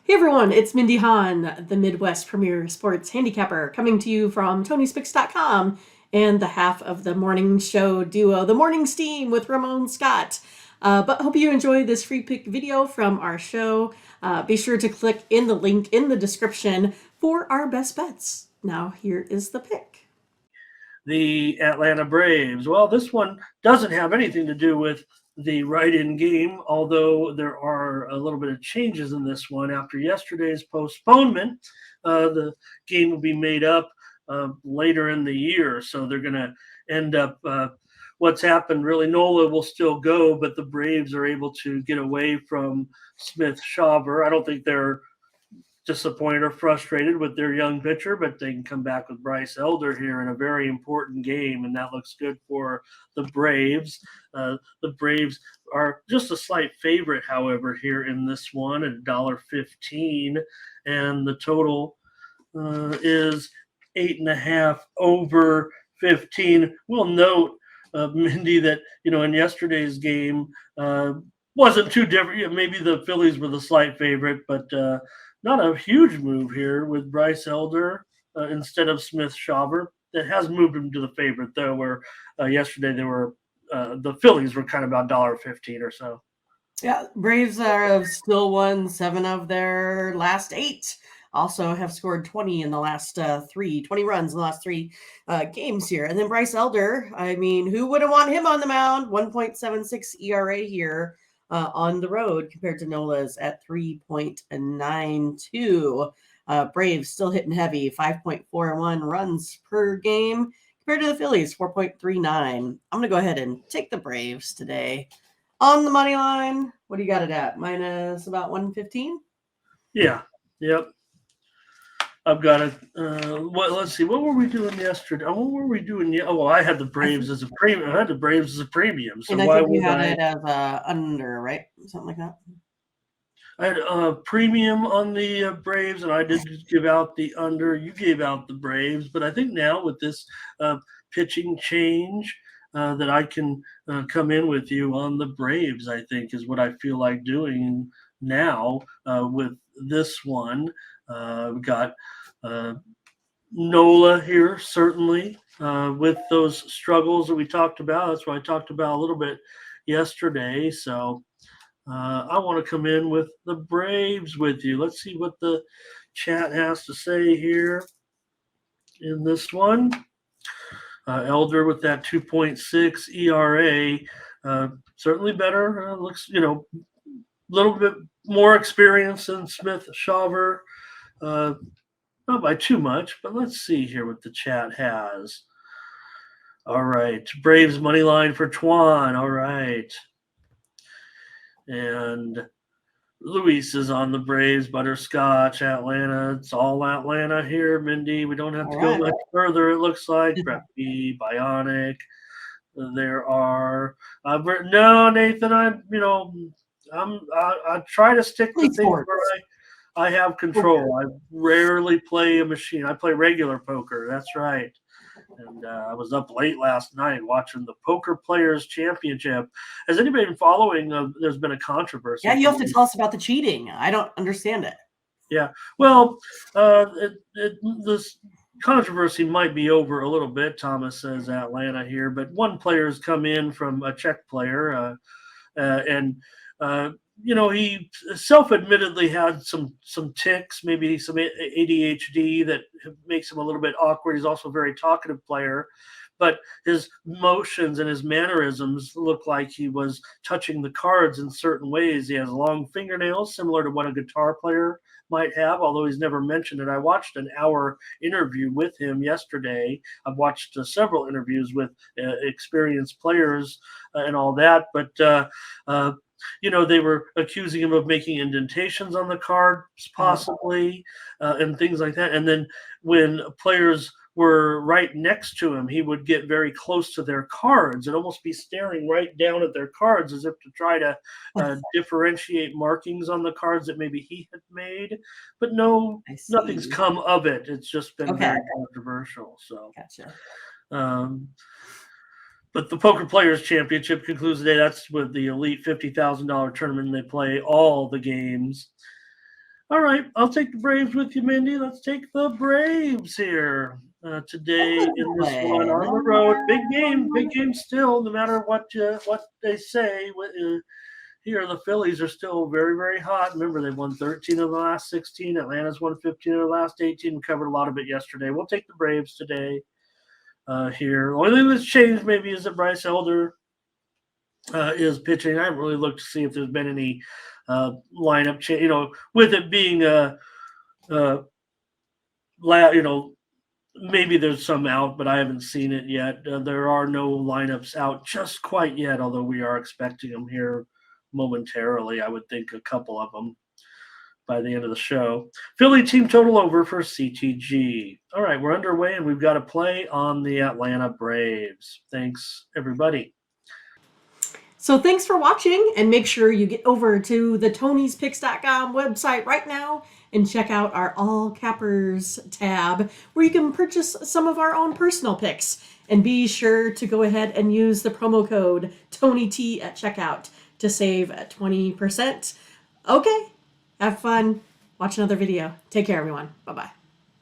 Hey everyone, it's Mindy Hahne, the Midwest premier sports handicapper, coming to you from TonySpix.com and the half of the morning show duo, The Morning Steam with Ramon Scott. But hope you enjoy this free pick video from our show. Be sure to click in the link in the description for our best bets. Now here is the pick. The Atlanta Braves. Well, this one doesn't have anything to do with the write-in game, although there are a little bit of changes in this one after yesterday's postponement. The game will be made up later in the year, so they're going to end up. What's happened really? Nola will still go, but the Braves are able to get away from Smith Shawver. I don't think they're disappointed or frustrated with their young pitcher, but they can come back with Bryce Elder here in a very important game, and that looks good for the Braves. The Braves are just a slight favorite, however, here in this one at $1.15, and the total is 8.5 over 15. We'll note, Mindy, that in yesterday's game wasn't too different. Maybe the Phillies were the slight favorite, but not a huge move here with Bryce Elder instead of Smith Shawver. That has moved him to the favorite, though, where yesterday the Phillies were kind of about $1.15 or so. Yeah, Braves have still won 7 of their last 8. Also have scored 20 in the last 20 runs in the last 3 games here. And then Bryce Elder, I mean, who wouldn't want him on the mound? 1.76 ERA here on the road compared to Nola's at 3.92. Braves still hitting heavy, 5.41 runs per game compared to the Phillies, 4.39. I'm going to go ahead and take the Braves today. On the money line, what do you got it at? Minus about 115? Yeah. Yep. I've got it. Let's see. What were we doing yesterday? What were we doing? I had the Braves as a premium. I had the Braves as a premium. So And I why think you would had I? it as under, right? Something like that. I had a premium on the Braves, and I did give out the under. You gave out the Braves, but I think now with this pitching change, that I can come in with you on the Braves. I think is what I feel like doing now with this one. We've got Nola here, certainly, with those struggles that we talked about. That's what I talked about a little bit yesterday. So I want to come in with the Braves with you. Let's see what the chat has to say here in this one. Elder with that 2.6 ERA, certainly better. Looks, a little bit more experience than Smith Shawver. Not by too much, but let's see here what the chat has. All right. Braves money line for Twan. All right. And Luis is on the Braves, Butterscotch, Atlanta. It's all Atlanta here, Mindy. We don't have to go much further, it looks like. Preppy, Bionic. There are no, Nathan. I try to stick to things where I have control. I rarely play a machine. I play regular poker. That's right. And I was up late last night watching the Poker Players Championship. Has anybody been following? There's been a controversy. Yeah, you have to tell us about the cheating. I don't understand it. Yeah. Well, this controversy might be over a little bit. Thomas says Atlanta here, but one player has come in from a Czech player, and he self-admittedly had some tics, maybe some ADHD that makes him a little bit awkward. He's also a very talkative player, but his motions and his mannerisms look like he was touching the cards in certain ways. He has long fingernails, similar to what a guitar player might have, although he's never mentioned it. I watched an hour interview with him yesterday. I've watched several interviews with experienced players and all that, but they were accusing him of making indentations on the cards, possibly, and things like that. And then when players were right next to him, he would get very close to their cards and almost be staring right down at their cards as if to try to differentiate markings on the cards that maybe he had made. But no, nothing's come of it. It's just been very controversial. So, gotcha. But the Poker Players Championship concludes today. That's with the elite $50,000 tournament. They play all the games. All right, I'll take the Braves with you, Mindy. Let's take the Braves here today in this one on the road. Big game still. No matter what they say, here the Phillies are still very, very hot. Remember, they've won 13 of the last 16. Atlanta's won 15 of the last 18. We covered a lot of it yesterday. We'll take the Braves today here. The only thing that's changed maybe is that Bryce Elder is pitching. I haven't really looked to see if there's been any lineup change. With it being uh, maybe there's some out, but I haven't seen it yet. There are no lineups out just quite yet, although we are expecting them here momentarily. I would think a couple of them by the end of the show. Philly team total over for CTG. All right, we're underway, and we've got a play on the Atlanta Braves. Thanks, everybody. So thanks for watching, and make sure you get over to the Tony'sPicks.com website right now and check out our All Cappers tab where you can purchase some of our own personal picks. And be sure to go ahead and use the promo code TonyT at checkout to save 20%. Okay, have fun. Watch another video. Take care, everyone. Bye-bye.